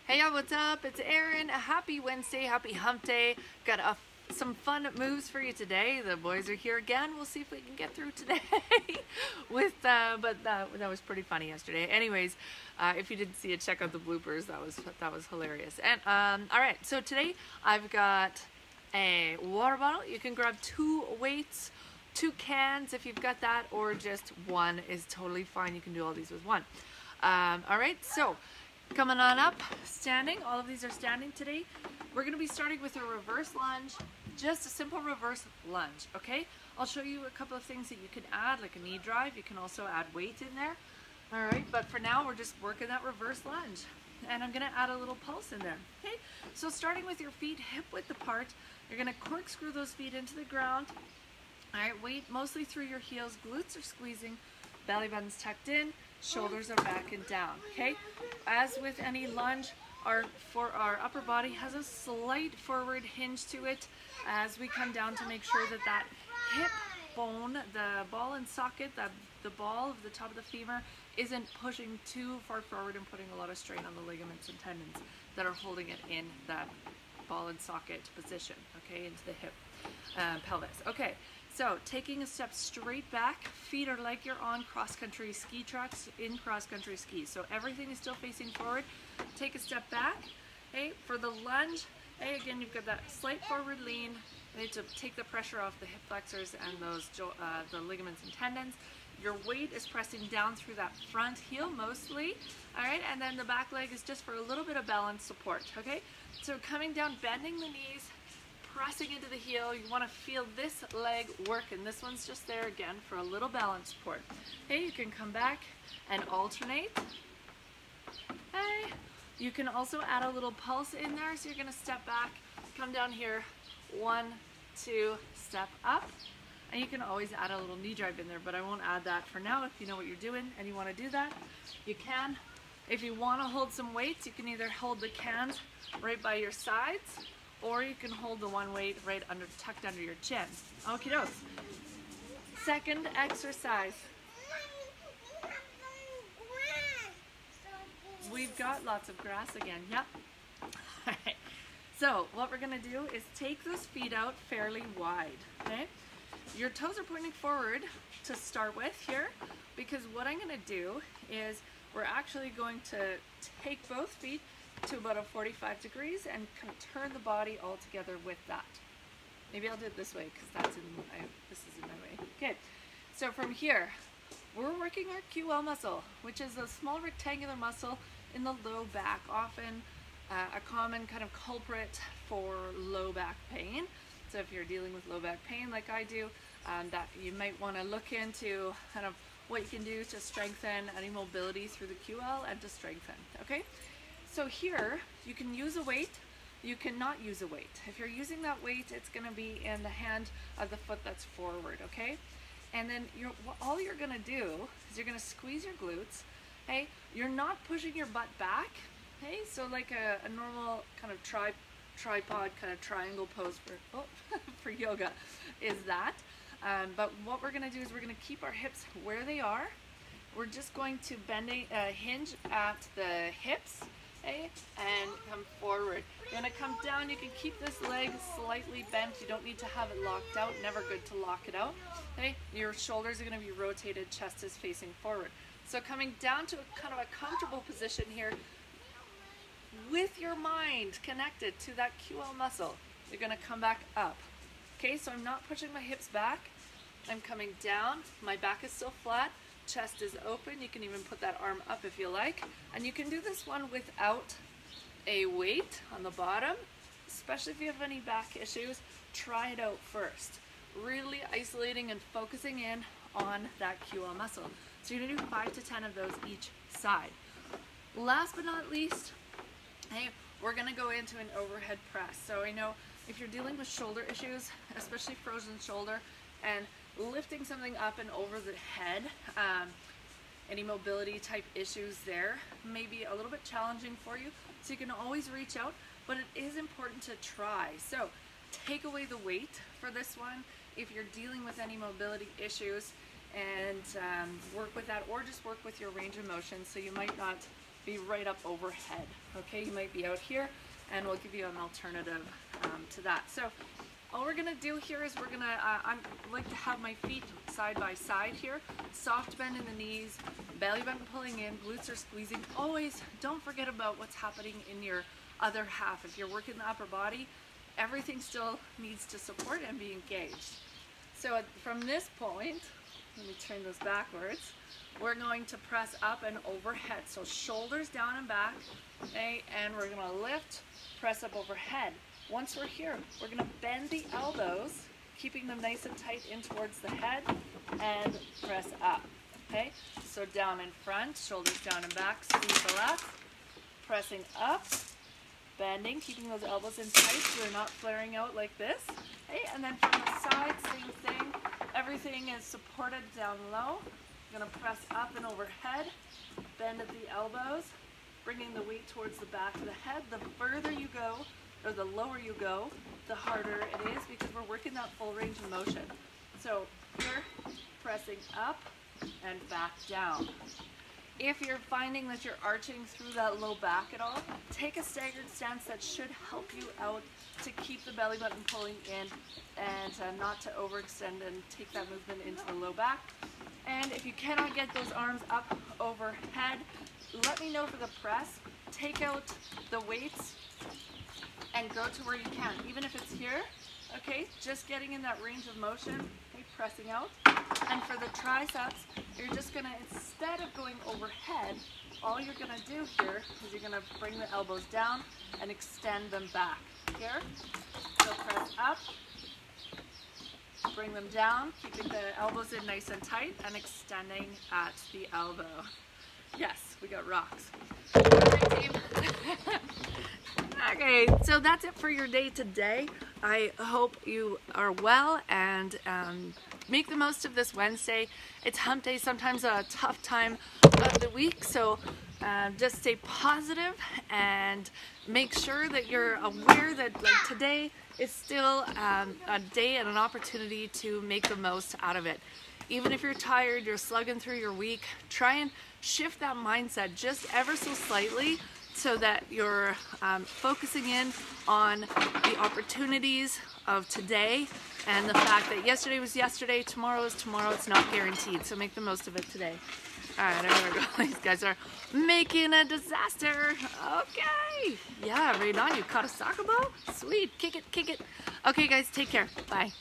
Hey y'all, what's up? It's Erin. A happy Wednesday, happy hump day. Got some fun moves for you today. The boys are here again. We'll see if we can get through today. But that was pretty funny yesterday. Anyways, if you didn't see it, check out the bloopers. That was hilarious. And all right, so today I've got a water bottle. You can grab 2 weights, 2 cans if you've got that, or just one is totally fine. You can do all these with one. All right, so coming on up, standing. All of these are standing today. We're going to be starting with a reverse lunge, just a simple reverse lunge, okay? I'll show you a couple of things that you can add, like a knee drive. You can also add weight in there. All right, but for now, we're just working that reverse lunge. And I'm going to add a little pulse in there, okay? So starting with your feet hip width apart, you're going to corkscrew those feet into the ground. All right, weight mostly through your heels, glutes are squeezing, belly button's tucked in, shoulders are back and down, okay? As with any lunge, our upper body has a slight forward hinge to it as we come down to make sure that that hip bone, the ball and socket, the ball of the top of the femur isn't pushing too far forward and putting a lot of strain on the ligaments and tendons that are holding it in that ball and socket position, okay, into the hip pelvis. Okay, so taking a step straight back, feet are like you're on cross-country ski tracks in cross-country skis. So everything is still facing forward. Take a step back, okay, for the lunge, okay, again, you've got that slight forward lean, okay, to take the pressure off the hip flexors and those the ligaments and tendons. Your weight is pressing down through that front heel mostly, all right, and then the back leg is just for a little bit of balance support, okay? So coming down, bending the knees, pressing into the heel. You want to feel this leg work, and this one's just there again for a little balance support. Okay, you can come back and alternate. Okay, you can also add a little pulse in there, so you're going to step back, come down here, 1, 2, step up. And you can always add a little knee drive in there, but I won't add that for now. If you know what you're doing and you want to do that, you can. If you want to hold some weights, you can either hold the cans right by your sides, or you can hold the one weight right tucked under your chin. Okie dokes. Second exercise. We've got lots of grass again. Yep. All right. So what we're going to do is take those feet out fairly wide. Okay. Your toes are pointing forward to start with here, because what I'm going to do is we're actually going to take both feet to about a 45 degrees and kind of turn the body all together with that. Maybe I'll do it this way because this is in my way. Okay, so from here, we're working our QL muscle, which is a small rectangular muscle in the low back, often a common kind of culprit for low back pain. So if you're dealing with low back pain like I do, that you might want to look into kind of what you can do to strengthen any mobility through the QL and to strengthen, okay? So here, you can use a weight, you cannot use a weight. If you're using that weight, it's going to be in the hand of the foot that's forward, okay? And then all you're going to do is you're going to squeeze your glutes, okay? You're not pushing your butt back, okay? So like a normal kind of tripod kind of triangle pose for yoga is that. But what we're going to do is we're going to keep our hips where they are. We're just going to hinge at the hips, okay, and come forward. You're going to come down. You can keep this leg slightly bent. You don't need to have it locked out. Never good to lock it out. Okay, your shoulders are going to be rotated. Chest is facing forward. So coming down to a kind of a comfortable position here with your mind connected to that QL muscle. You're going to come back up. Okay, so I'm not pushing my hips back. I'm coming down. My back is still flat. Chest is open. You can even put that arm up if you like. And you can do this one without a weight on the bottom, especially if you have any back issues. Try it out first. Really isolating and focusing in on that QL muscle. So you're going to do 5 to 10 of those each side. Last but not least, hey, we're going to go into an overhead press. So I know if you're dealing with shoulder issues, especially frozen shoulder, and lifting something up and over the head, any mobility type issues there may be a little bit challenging for you. So you can always reach out, but it is important to try. So take away the weight for this one if you're dealing with any mobility issues, and work with that, or just work with your range of motion. So you might not be right up overhead. Okay, you might be out here, and we'll give you an alternative to that. So all we're gonna do here is we're gonna, I like to have my feet side by side here, soft bend in the knees, belly button pulling in, glutes are squeezing. Always don't forget about what's happening in your other half. If you're working the upper body, everything still needs to support and be engaged. So from this point, let me turn this backwards, we're going to press up and overhead. So shoulders down and back, okay, and we're gonna lift, press up overhead. Once we're here, we're gonna bend the elbows, keeping them nice and tight in towards the head, and press up, okay? So down in front, shoulders down and back, squeeze the left, pressing up, bending, keeping those elbows in tight so they're not flaring out like this, okay? And then from the side, same thing, everything is supported down low. You're gonna press up and overhead, bend at the elbows, bringing the weight towards the back of the head. The further you go, or the lower you go, the harder it is because we're working that full range of motion. So here, pressing up and back down. If you're finding that you're arching through that low back at all, take a staggered stance. That should help you out to keep the belly button pulling in and not to overextend and take that movement into the low back. And if you cannot get those arms up overhead, let me know for the press. Take out the weights and go to where you can, even if it's here, okay? Just getting in that range of motion, okay, pressing out. And for the triceps, you're just gonna, instead of going overhead, all you're gonna do here is you're gonna bring the elbows down and extend them back. Here, so press up, bring them down, keeping the elbows in nice and tight, and extending at the elbow. Yes, we got rocks. All right, team. Okay, so that's it for your day today. I hope you are well and make the most of this Wednesday. It's hump day, sometimes a tough time of the week, so just stay positive and make sure that you're aware that like today is still a day and an opportunity to make the most out of it. Even if you're tired, you're slugging through your week, try and shift that mindset just ever so slightly so that you're focusing in on the opportunities of today and the fact that yesterday was yesterday, tomorrow is tomorrow, it's not guaranteed, so make the most of it today. Alright, there we go. These guys are making a disaster. Okay. Yeah, right on. You caught a soccer ball? Sweet. Kick it, kick it. Okay, guys, take care. Bye.